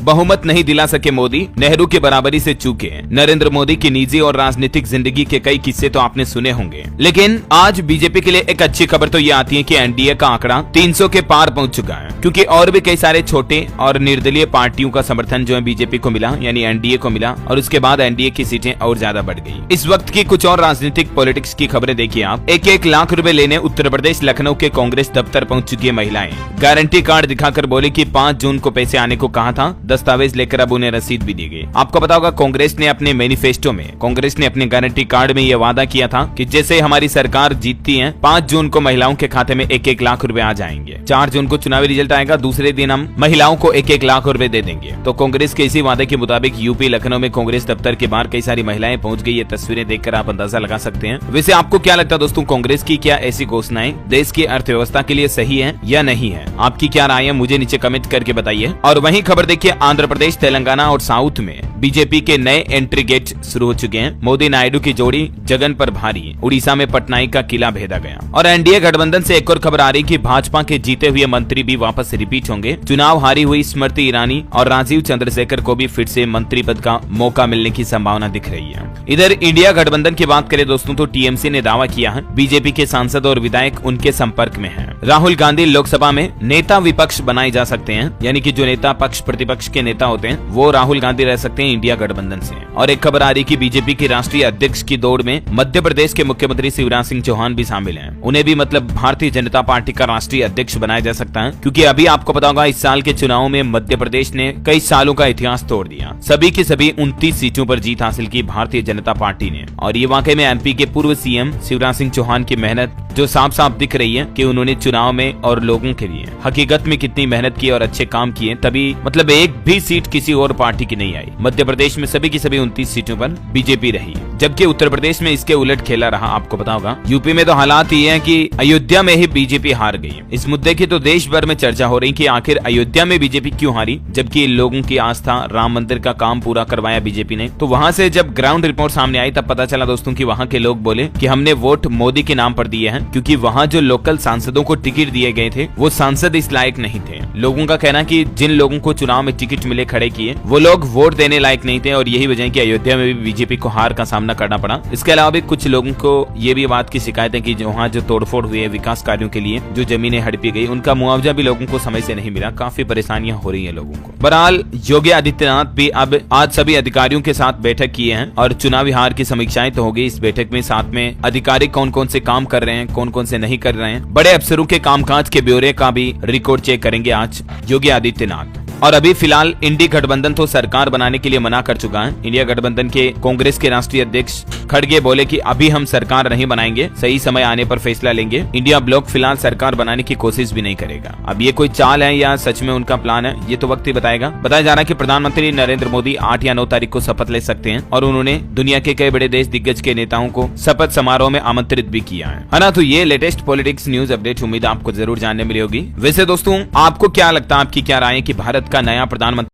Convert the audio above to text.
बहुमत नहीं दिला सके मोदी, नेहरू के बराबरी से चूके। नरेंद्र मोदी की निजी और राजनीतिक जिंदगी के कई किस्से तो आपने सुने होंगे, लेकिन आज बीजेपी के लिए एक अच्छी खबर तो ये आती है कि एनडीए का आंकड़ा 300 के पार पहुंच चुका है, क्योंकि और भी कई सारे छोटे और निर्दलीय पार्टियों का समर्थन जो है बीजेपी को मिला, यानी एनडीए को मिला, और उसके बाद एनडीए की सीटें और ज्यादा बढ़ गई। इस वक्त की कुछ और राजनीतिक पॉलिटिक्स की खबरें देखिए आप। 1-1 लाख रुपए लेने उत्तर प्रदेश लखनऊ के कांग्रेस दफ्तर पहुंच चुकी है महिलाएं। गारंटी कार्ड दिखाकर बोले कि 5 जून को पैसे आने को कहा था, दस्तावेज लेकर अब उन्हें रसीद भी दी गई। आपको पता होगा कांग्रेस ने अपने मैनिफेस्टो में, कांग्रेस ने अपने गारंटी कार्ड में यह वादा किया था कि जैसे हमारी सरकार जीतती है 5 जून को महिलाओं के खाते में 1-1 लाख रुपए आ जाएंगे। 4 जून को चुनावी रिजल्ट आएगा, दूसरे दिन हम महिलाओं को 1-1 लाख रुपए दे देंगे। तो कांग्रेस के इसी वादे के मुताबिक यूपी लखनऊ में कांग्रेस दफ्तर के बाहर कई सारी महिलाएं पहुंच गई। ये तस्वीरें देखकर आप अंदाजा लगा सकते हैं। वैसे आपको क्या लगता है दोस्तों, कांग्रेस की क्या ऐसी घोषणाएं देश की अर्थव्यवस्था के लिए सही है या नहीं है? आपकी क्या राय है मुझे नीचे कमेंट करके बताइए। और वहीं खबर देखिए, आंध्र प्रदेश, तेलंगाना और साउथ में बीजेपी के नए एंट्री गेट शुरू हो चुके हैं। मोदी नायडू की जोड़ी जगन पर भारी, उड़ीसा में पटनायक का किला भेदा गया। और एनडीए गठबंधन से एक और खबर आ रही कि भाजपा के जीते हुए मंत्री भी वापस रिपीट होंगे। चुनाव हारी हुई स्मृति ईरानी और राजीव चंद्रशेखर को भी फिर से मंत्री पद का मौका मिलने की संभावना दिख रही है। इधर इंडिया गठबंधन की बात करें दोस्तों तो टीएमसी ने दावा किया है बीजेपी के सांसद और विधायक उनके संपर्क में हैं। राहुल गांधी लोकसभा में नेता विपक्ष बनाए जा सकते हैं, यानी कि जो नेता पक्ष प्रतिपक्ष के नेता होते हैं वो राहुल गांधी रह सकते हैं इंडिया गठबंधन से। और एक खबर आ रही कि बीजेपी की राष्ट्रीय अध्यक्ष की दौड़ में मध्य प्रदेश के मुख्यमंत्री शिवराज सिंह चौहान भी शामिल हैं। उन्हें भी मतलब भारतीय जनता पार्टी का राष्ट्रीय अध्यक्ष बनाया जा सकता है, क्योंकि अभी आपको पता होगा इस साल के चुनाव में मध्य प्रदेश ने कई सालों का इतिहास तोड़ दिया। सभी की सभी 29 सीटों पर जीत हासिल की भारतीय जनता पार्टी ने। और ये वाकई में एमपी के पूर्व सीएम शिवराज सिंह चौहान की मेहनत जो साफ साफ दिख रही है कि उन्होंने चुनाव में और लोगों के लिए हकीकत में कितनी मेहनत की और अच्छे काम किए, तभी मतलब एक भी सीट किसी और पार्टी की नहीं आई। मध्य प्रदेश में सभी की सभी 29 सीटों पर बीजेपी रही, जबकि उत्तर प्रदेश में इसके उलट खेला रहा। आपको पता होगा यूपी में तो हालात ये है कि अयोध्या में ही बीजेपी हार गई। इस मुद्दे की तो देश भर में चर्चा हो रही कि आखिर अयोध्या में बीजेपी क्यों हारी, जबकि लोगों की आस्था राम मंदिर का काम पूरा करवाया बीजेपी ने। तो वहां से जब ग्राउंड रिपोर्ट सामने आई तब पता चला दोस्तों कि वहां के लोग बोले कि हमने वोट मोदी के नाम पर दिए हैं, क्योंकि वहां जो लोकल सांसदों को टिकट दिए गए थे वो सांसद इस लायक नहीं थे। लोगों का कहना कि जिन लोगों को चुनाव में टिकट मिले खड़े किए वो लोग वोट देने लायक नहीं थे, और यही वजह है कि अयोध्या में भी बीजेपी को हार का सामना करना पड़ा। इसके अलावा भी कुछ लोगों को ये भी बात की शिकायत है कि वहाँ जो तोड़फोड़ हुई है विकास कार्यों के लिए, जो जमीनें हड़पी गई, उनका मुआवजा भी लोगों को समय से नहीं मिला। काफी परेशानियां हो रही है लोगों को। बहरहाल योगी आदित्यनाथ भी अब आज सभी अधिकारियों के साथ बैठक किए हैं और चुनावी हार की समीक्षाएं तो होगी इस बैठक में। साथ में अधिकारी कौन कौन से काम कर रहे हैं, कौन कौन से नहीं कर रहे हैं, बड़े अफसरों के कामकाज के ब्यौरे का भी रिकॉर्ड चेक करेंगे आज योगी आदित्यनाथ। और अभी फिलहाल इंडी गठबंधन तो सरकार बनाने के लिए मना कर चुका है। इंडिया गठबंधन के कांग्रेस के राष्ट्रीय अध्यक्ष खड़गे बोले कि अभी हम सरकार नहीं बनाएंगे, सही समय आने पर फैसला लेंगे। इंडिया ब्लॉक फिलहाल सरकार बनाने की कोशिश भी नहीं करेगा। अब ये कोई चाल है या सच में उनका प्लान है, ये तो वक्त ही बताएगा। बताया जा रहा है कि प्रधानमंत्री नरेंद्र मोदी 8 या 9 तारीख को शपथ ले सकते हैं, और उन्होंने दुनिया के कई बड़े देश दिग्गज के नेताओं को शपथ समारोह में आमंत्रित भी किया है ना। तो ये लेटेस्ट पॉलिटिक्स न्यूज अपडेट उम्मीद आपको जरूर जानने मिली होगी। वैसे दोस्तों आपको क्या लगता है, आपकी क्या राय है कि भारत का नया प्रधानमंत्री